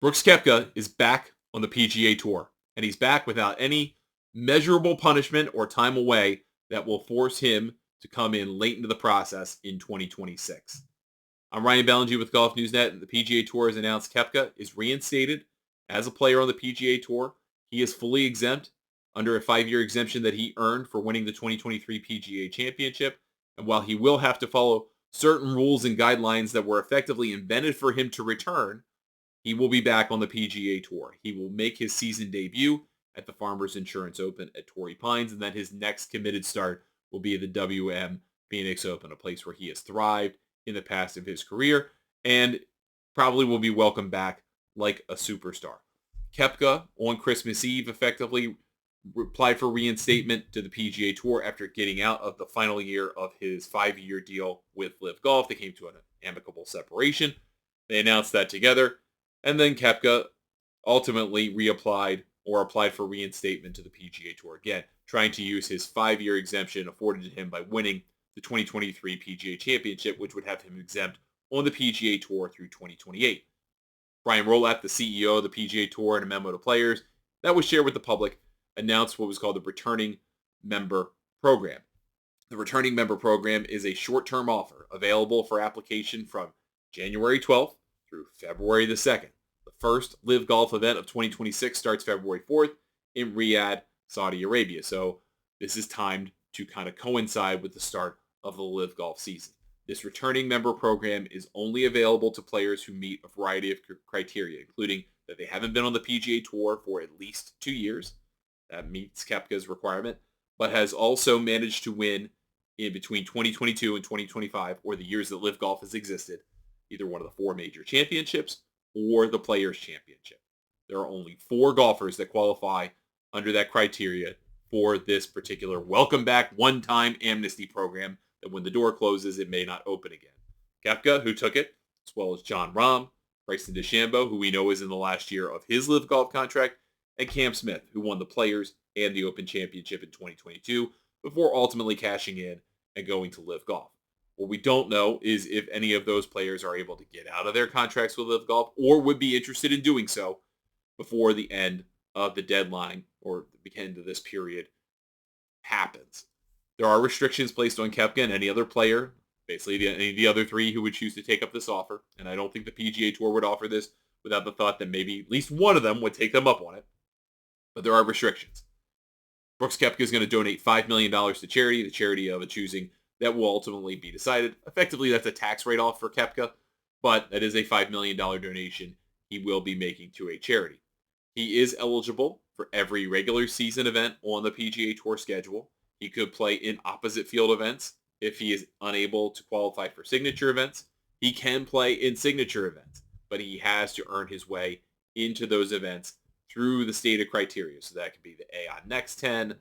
Brooks Koepka is back on the PGA Tour, and he's back without any measurable punishment or time away that will force him to come in late into the process in 2026. I'm Ryan Bellinger with Golf Newsnet, and the PGA Tour has announced Koepka is reinstated as a player on the PGA Tour. He is fully exempt under a 5-year exemption that he earned for winning the 2023 PGA Championship. And while he will have to follow certain rules and guidelines that were effectively invented for him to return, he will be back on the PGA Tour. He will make his season debut at the Farmers Insurance Open at Torrey Pines, and then his next committed start will be the WM Phoenix Open, a place where he has thrived in the past of his career and probably will be welcomed back like a superstar. Koepka, on Christmas Eve, effectively applied for reinstatement to the PGA Tour after getting out of the final year of his 5-year deal with LIV Golf. They came to an amicable separation. They announced that together. And then Koepka ultimately applied for reinstatement to the PGA Tour again, trying to use his 5-year exemption afforded to him by winning the 2023 PGA Championship, which would have him exempt on the PGA Tour through 2028. Brian Rolapp, the CEO of the PGA Tour, in a memo to players that was shared with the public, announced what was called the Returning Member Program. The Returning Member Program is a short-term offer available for application from January 12th through February the 2nd. The first LIV Golf event of 2026 starts February 4th in Riyadh, Saudi Arabia. So this is timed to kind of coincide with the start of the LIV Golf season. This returning member program is only available to players who meet a variety of criteria, including that they haven't been on the PGA Tour for at least 2 years. That meets Koepka's requirement, but has also managed to win in between 2022 and 2025, or the years that LIV Golf has existed, either one of the 4 major championships or the Players' Championship. There are only 4 golfers that qualify under that criteria for this particular welcome back one-time amnesty program that when the door closes, it may not open again. Koepka, who took it, as well as Jon Rahm, Bryson DeChambeau, who we know is in the last year of his LIV Golf contract, and Cam Smith, who won the Players and the Open Championship in 2022 before ultimately cashing in and going to LIV Golf. What we don't know is if any of those players are able to get out of their contracts with LIV Golf or would be interested in doing so before the end of the deadline or the end of this period happens. There are restrictions placed on Koepka and any other player, basically any of the other 3 who would choose to take up this offer. And I don't think the PGA Tour would offer this without the thought that maybe at least one of them would take them up on it. But there are restrictions. Brooks Koepka is going to donate $5 million to charity, the charity of a choosing that will ultimately be decided. Effectively, that's a tax write-off for Koepka, but that is a $5 million donation he will be making to a charity. He is eligible for every regular season event on the PGA Tour schedule. He could play in opposite field events if he is unable to qualify for signature events. He can play in signature events, but he has to earn his way into those events through the stated criteria. So that could be the A on Next 10,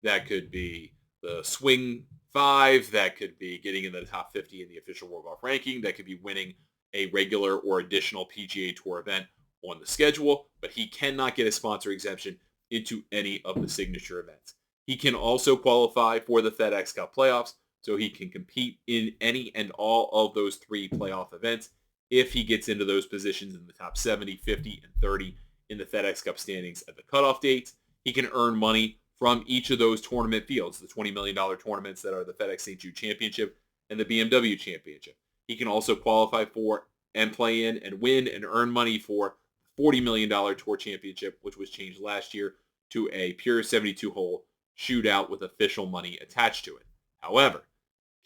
that could be the Swing 5, that could be getting in the top 50 in the official World Golf ranking, that could be winning a regular or additional PGA Tour event on the schedule, but he cannot get a sponsor exemption into any of the signature events. He can also qualify for the FedEx Cup playoffs, so he can compete in any and all of those 3 playoff events if he gets into those positions in the top 70, 50, and 30 in the FedEx Cup standings at the cutoff dates. He can earn money from each of those tournament fields, the $20 million tournaments that are the FedEx St. Jude Championship and the BMW Championship. He can also qualify for and play in and win and earn money for $40 million Tour Championship, which was changed last year to a pure 72-hole shootout with official money attached to it. However,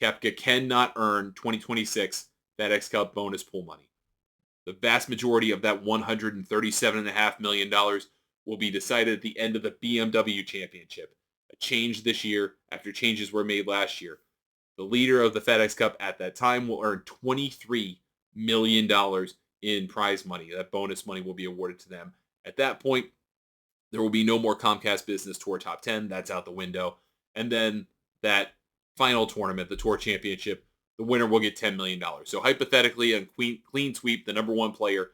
Koepka cannot earn 2026 FedEx Cup bonus pool money. The vast majority of that $137.5 million will be decided at the end of the BMW Championship, a change this year after changes were made last year. The leader of the FedEx Cup at that time will earn $23 million in prize money. That bonus money will be awarded to them. At that point, there will be no more Comcast Business Tour Top 10. That's out the window. And then that final tournament, the Tour Championship, the winner will get $10 million. So hypothetically, a clean sweep, the number 1 player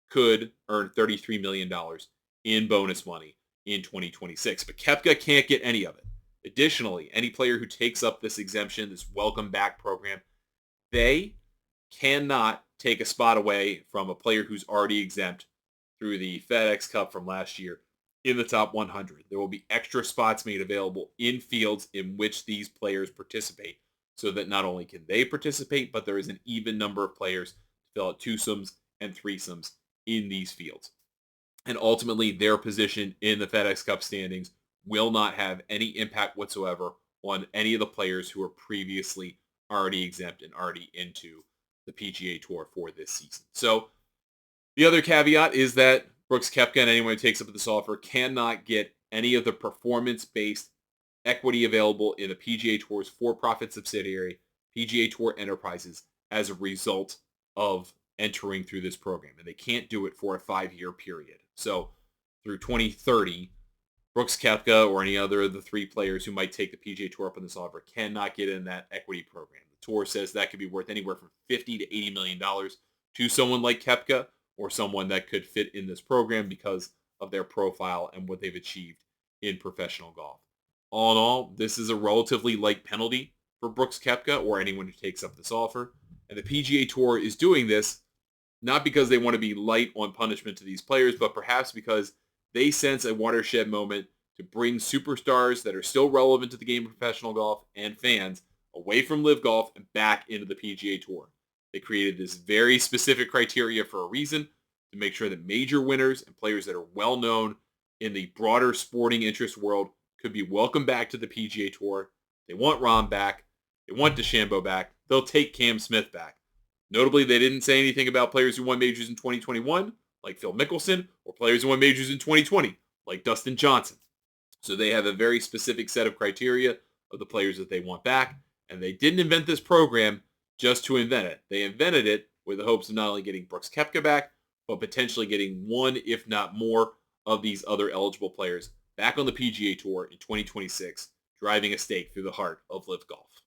could earn $33 million in bonus money in 2026. But Koepka can't get any of it. Additionally, any player who takes up this exemption, this welcome back program, they cannot take a spot away from a player who's already exempt through the FedEx Cup from last year in the top 100. There will be extra spots made available in fields in which these players participate so that not only can they participate, but there is an even number of players to fill out twosomes and threesomes in these fields. And ultimately, their position in the FedEx Cup standings will not have any impact whatsoever on any of the players who are previously already exempt and already into the PGA Tour for this season. So the other caveat is that Brooks Koepka and anyone who takes up this offer cannot get any of the performance-based equity available in the PGA Tour's for-profit subsidiary, PGA Tour Enterprises, as a result of entering through this program. And they can't do it for a 5-year period. So through 2030, Brooks Koepka or any other of the 3 players who might take the PGA Tour up on this offer cannot get in that equity program. The tour says that could be worth anywhere from $50 to $80 million to someone like Koepka or someone that could fit in this program because of their profile and what they've achieved in professional golf. All in all, this is a relatively light penalty for Brooks Koepka or anyone who takes up this offer. And the PGA Tour is doing this not because they want to be light on punishment to these players, but perhaps because they sense a watershed moment to bring superstars that are still relevant to the game of professional golf and fans away from LIV Golf and back into the PGA Tour. They created this very specific criteria for a reason to make sure that major winners and players that are well known in the broader sporting interest world could be welcomed back to the PGA Tour. They want Rahm back. They want DeChambeau back. They'll take Cam Smith back. Notably, they didn't say anything about players who won majors in 2021, like Phil Mickelson, or players who won majors in 2020, like Dustin Johnson. So they have a very specific set of criteria of the players that they want back, and they didn't invent this program just to invent it. They invented it with the hopes of not only getting Brooks Koepka back, but potentially getting one, if not more, of these other eligible players back on the PGA Tour in 2026, driving a stake through the heart of LIV Golf.